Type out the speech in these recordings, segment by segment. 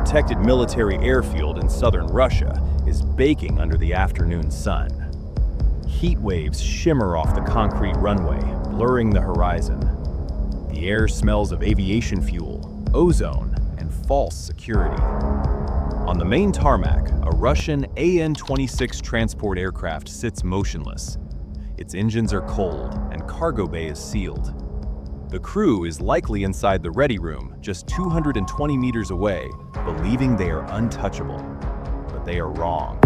protected military airfield in southern Russia is baking under the afternoon sun. Heat waves shimmer off the concrete runway, blurring the horizon. The air smells of aviation fuel, ozone, and false security. On the main tarmac, a Russian AN-26 transport aircraft sits motionless. Its engines are cold, and cargo bay is sealed. The crew is likely inside the ready room, just 220 meters away, believing they are untouchable. But they are wrong.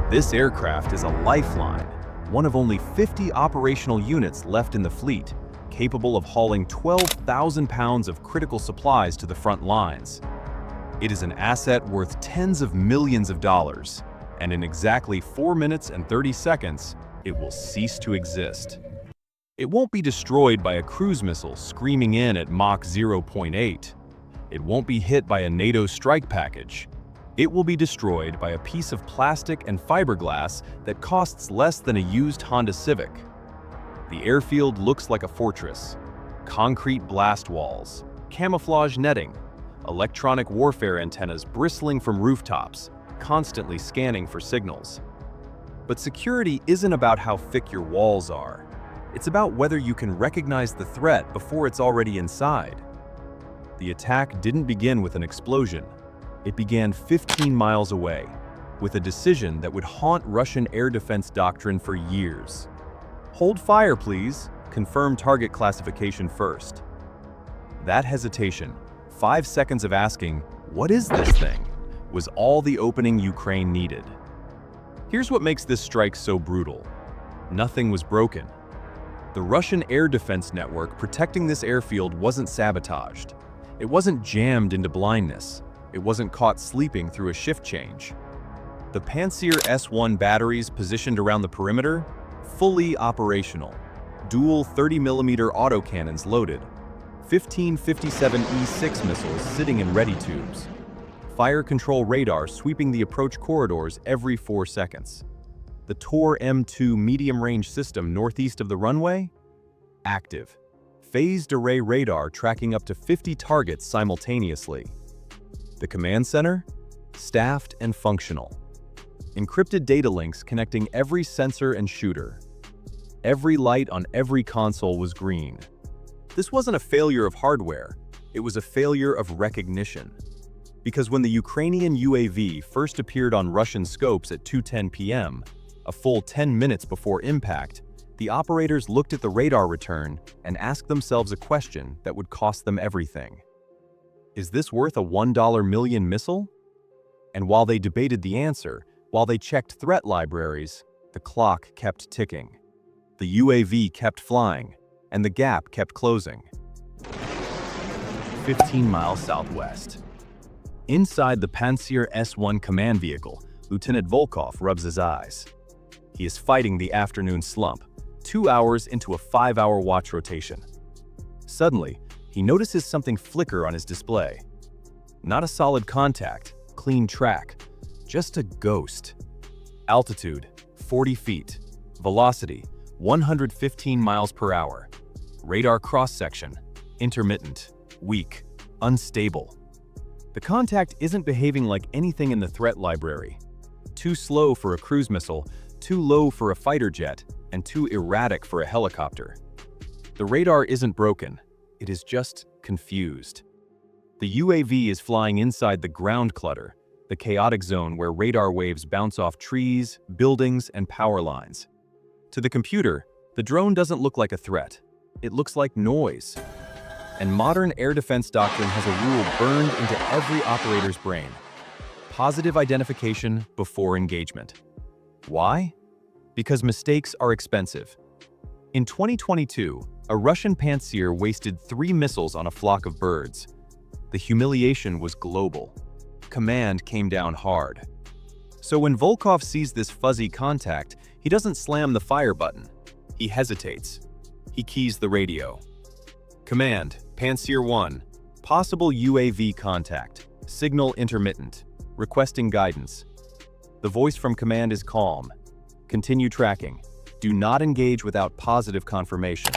This aircraft is a lifeline, one of only 50 operational units left in the fleet, capable of hauling 12,000 pounds of critical supplies to the front lines. It is an asset worth tens of millions of dollars, and in exactly 4 minutes and 30 seconds, it will cease to exist. It won't be destroyed by a cruise missile screaming in at Mach 0.8. It won't be hit by a NATO strike package. It will be destroyed by a piece of plastic and fiberglass that costs less than a used Honda Civic. The airfield looks like a fortress. Concrete blast walls, camouflage netting, electronic warfare antennas bristling from rooftops, constantly scanning for signals. But security isn't about how thick your walls are. It's about whether you can recognize the threat before it's already inside. The attack didn't begin with an explosion. It began 15 miles away, with a decision that would haunt Russian air defense doctrine for years. Hold fire, please. Confirm target classification first. That hesitation, 5 seconds of asking, "What is this thing?" was all the opening Ukraine needed. Here's what makes this strike so brutal. Nothing was broken. The Russian air defense network protecting this airfield wasn't sabotaged. It wasn't jammed into blindness. It wasn't caught sleeping through a shift change. The Pantsir S1 batteries positioned around the perimeter, fully operational. Dual 30mm autocannons loaded. 15 57E6 missiles sitting in ready tubes. Fire control radar sweeping the approach corridors every 4 seconds. The Tor M2 medium-range system northeast of the runway? Active. Phased array radar tracking up to 50 targets simultaneously. The command center? Staffed and functional. Encrypted data links connecting every sensor and shooter. Every light on every console was green. This wasn't a failure of hardware, it was a failure of recognition. Because when the Ukrainian UAV first appeared on Russian scopes at 2:10 p.m., a full 10 minutes before impact, the operators looked at the radar return and asked themselves a question that would cost them everything. Is this worth a $1 million missile? And while they debated the answer, while they checked threat libraries, the clock kept ticking. The UAV kept flying, and the gap kept closing. 15 miles southwest. Inside the Pantsir S1 command vehicle, Lieutenant Volkov rubs his eyes. He is fighting the afternoon slump, 2 hours into a 5-hour watch rotation. Suddenly, he notices something flicker on his display. Not a solid contact, clean track, just a ghost. Altitude, 40 feet. Velocity, 115 miles per hour. Radar cross-section, intermittent, weak, unstable. The contact isn't behaving like anything in the threat library. Too slow for a cruise missile, too low for a fighter jet, and too erratic for a helicopter. The radar isn't broken. It is just confused. The UAV is flying inside the ground clutter, the chaotic zone where radar waves bounce off trees, buildings, and power lines. To the computer, the drone doesn't look like a threat. It looks like noise. And modern air defense doctrine has a rule burned into every operator's brain. Positive identification before engagement. Why? Because mistakes are expensive. In 2022, a Russian Pantsir wasted 3 missiles on a flock of birds. The humiliation was global. Command came down hard. So when Volkov sees this fuzzy contact, he doesn't slam the fire button. He hesitates. He keys the radio. Command, Pantsir 1, possible UAV contact, signal intermittent, requesting guidance. The voice from command is calm. Continue tracking. Do not engage without positive confirmation.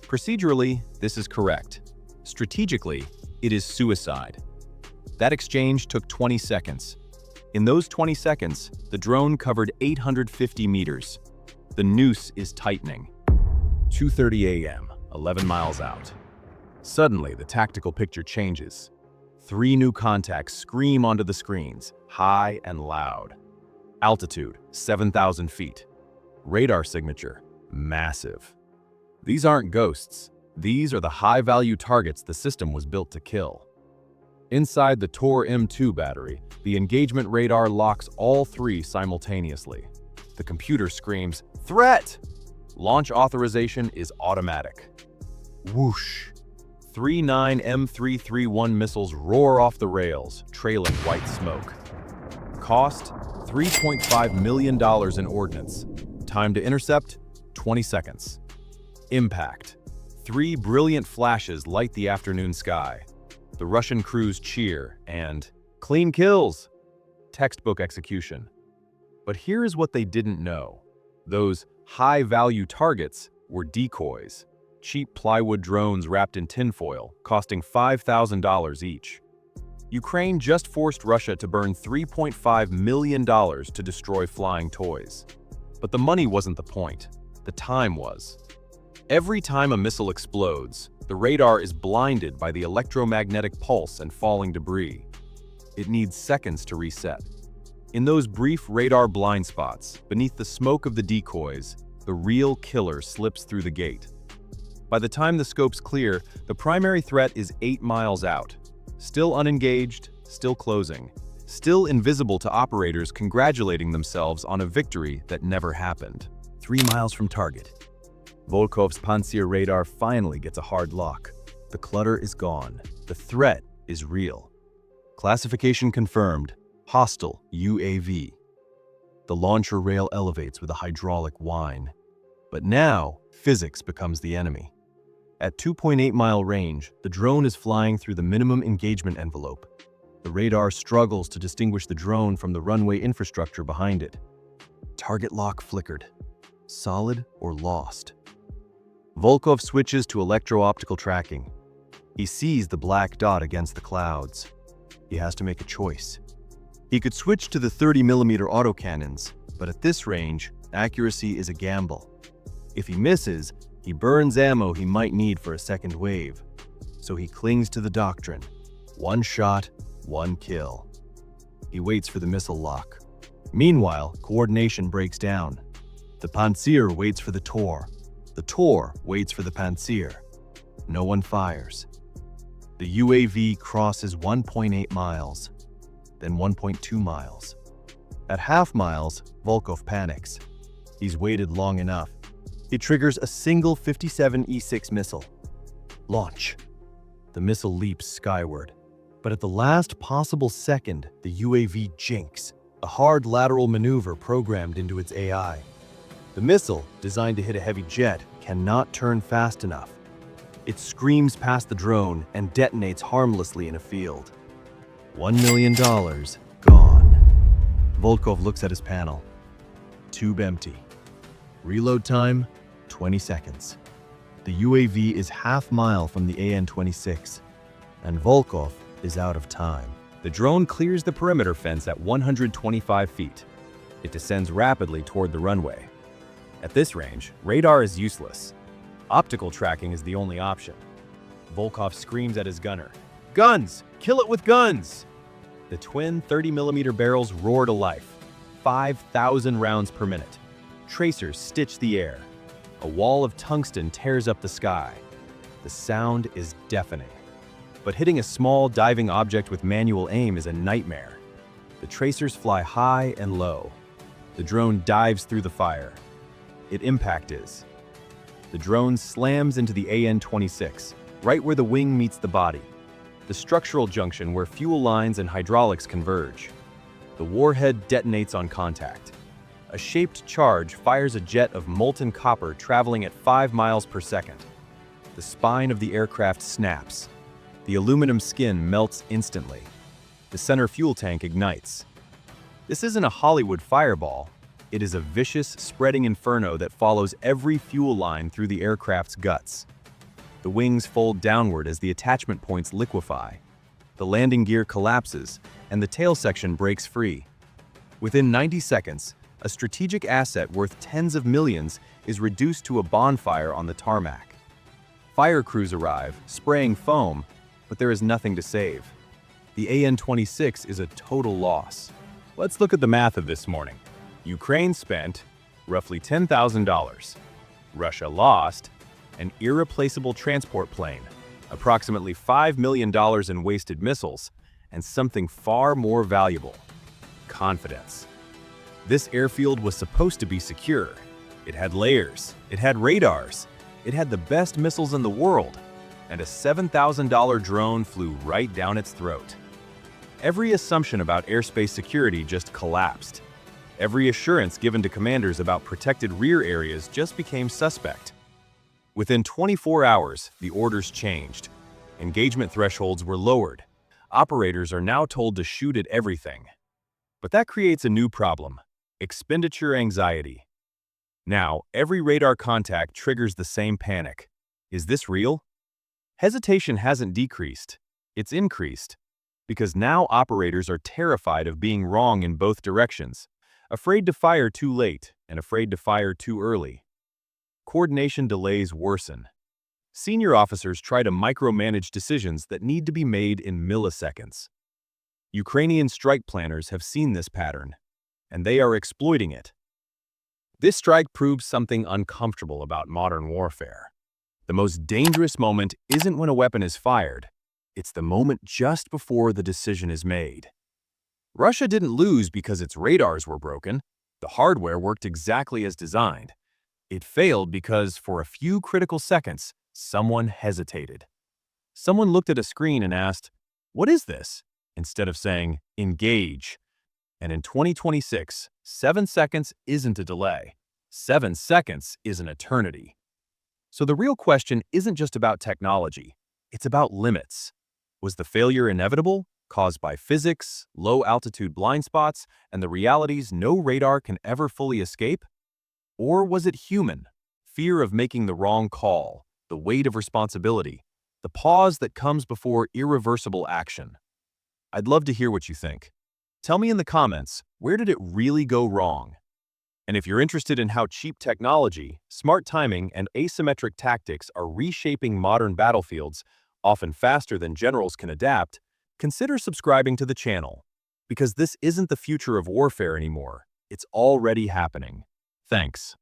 Procedurally, this is correct. Strategically, it is suicide. That exchange took 20 seconds. In those 20 seconds, the drone covered 850 meters. The noose is tightening. 2:30 a.m., 11 miles out. Suddenly, the tactical picture changes. 3 new contacts scream onto the screens, high and loud. Altitude, 7,000 feet. Radar signature, massive. These aren't ghosts. These are the high-value targets the system was built to kill. Inside the Tor M2 battery, the engagement radar locks all 3 simultaneously. The computer screams, "Threat!" Launch authorization is automatic. Whoosh! 3 9M331 missiles roar off the rails, trailing white smoke. Cost, $3.5 million in ordnance. Time to intercept, 20 seconds. Impact. 3 brilliant flashes light the afternoon sky. The Russian crews cheer and clean kills. Textbook execution. But here is what they didn't know. Those high-value targets were decoys, cheap plywood drones wrapped in tinfoil, costing $5,000 each. Ukraine just forced Russia to burn $3.5 million to destroy flying toys. But the money wasn't the point. The time was. Every time a missile explodes, the radar is blinded by the electromagnetic pulse and falling debris. It needs seconds to reset. In those brief radar blind spots, beneath the smoke of the decoys, the real killer slips through the gate. By the time the scopes clear, the primary threat is 8 miles out. Still unengaged, still closing, still invisible to operators congratulating themselves on a victory that never happened. 3 miles from target. Volkov's Pantsir radar finally gets a hard lock. The clutter is gone. The threat is real. Classification confirmed. Hostile UAV. The launcher rail elevates with a hydraulic whine. But now, physics becomes the enemy. At 2.8-mile range, the drone is flying through the minimum engagement envelope. The radar struggles to distinguish the drone from the runway infrastructure behind it. Target lock flickered. Solid or lost? Volkov switches to electro-optical tracking. He sees the black dot against the clouds. He has to make a choice. He could switch to the 30mm autocannons, but at this range, accuracy is a gamble. If he misses, he burns ammo he might need for a second wave. So he clings to the doctrine. 1 shot, 1 kill. He waits for the missile lock. Meanwhile, coordination breaks down. The Pantsir waits for the Tor. The Tor waits for the Pantsir. No one fires. The UAV crosses 1.8 miles, then 1.2 miles. At half miles, Volkov panics. He's waited long enough. He triggers a single 57 E6 missile. Launch. The missile leaps skyward. But at the last possible second, the UAV jinks, a hard lateral maneuver programmed into its AI. The missile, designed to hit a heavy jet, cannot turn fast enough. It screams past the drone and detonates harmlessly in a field. $1 million gone. Volkov looks at his panel. Tube empty. Reload time, 20 seconds. The UAV is half-mile from the AN-26, and Volkov is out of time. The drone clears the perimeter fence at 125 feet. It descends rapidly toward the runway. At this range, radar is useless. Optical tracking is the only option. Volkov screams at his gunner, "Guns! Kill it with guns!" The twin 30mm barrels roar to life. 5,000 rounds per minute. Tracers stitch the air. A wall of tungsten tears up the sky. The sound is deafening. But hitting a small diving object with manual aim is a nightmare. The tracers fly high and low. The drone dives through the fire. Its impact is. The drone slams into the AN-26, right where the wing meets the body. The structural junction where fuel lines and hydraulics converge. The warhead detonates on contact. A shaped charge fires a jet of molten copper traveling at 5 miles per second. The spine of the aircraft snaps. The aluminum skin melts instantly. The center fuel tank ignites. This isn't a Hollywood fireball. It is a vicious, spreading inferno that follows every fuel line through the aircraft's guts. The wings fold downward as the attachment points liquefy. The landing gear collapses, and the tail section breaks free. Within 90 seconds, a strategic asset worth tens of millions is reduced to a bonfire on the tarmac. Fire crews arrive, spraying foam, but there is nothing to save. The AN-26 is a total loss. Let's look at the math of this morning. Ukraine spent roughly $10,000. Russia lost an irreplaceable transport plane, approximately $5 million in wasted missiles, and something far more valuable: confidence. This airfield was supposed to be secure. It had layers, it had radars, it had the best missiles in the world, and a $7,000 drone flew right down its throat. Every assumption about airspace security just collapsed. Every assurance given to commanders about protected rear areas just became suspect. Within 24 hours, the orders changed. Engagement thresholds were lowered. Operators are now told to shoot at everything. But that creates a new problem: expenditure anxiety. Now, every radar contact triggers the same panic. Is this real? Hesitation hasn't decreased, it's increased. Because now operators are terrified of being wrong in both directions, afraid to fire too late and afraid to fire too early. Coordination delays worsen. Senior officers try to micromanage decisions that need to be made in milliseconds. Ukrainian strike planners have seen this pattern, and they are exploiting it. This strike proves something uncomfortable about modern warfare. The most dangerous moment isn't when a weapon is fired. It's the moment just before the decision is made. Russia didn't lose because its radars were broken. The hardware worked exactly as designed. It failed because, for a few critical seconds, someone hesitated. Someone looked at a screen and asked, "What is this?" instead of saying, "Engage." And in 2026, 7 seconds isn't a delay. 7 seconds is an eternity. So the real question isn't just about technology. It's about limits. Was the failure inevitable, caused by physics, low-altitude blind spots, and the realities no radar can ever fully escape? Or was it human? Fear of making the wrong call, the weight of responsibility, the pause that comes before irreversible action. I'd love to hear what you think. Tell me in the comments, where did it really go wrong? And if you're interested in how cheap technology, smart timing, and asymmetric tactics are reshaping modern battlefields, often faster than generals can adapt, consider subscribing to the channel. Because this isn't the future of warfare anymore. It's already happening. Thanks.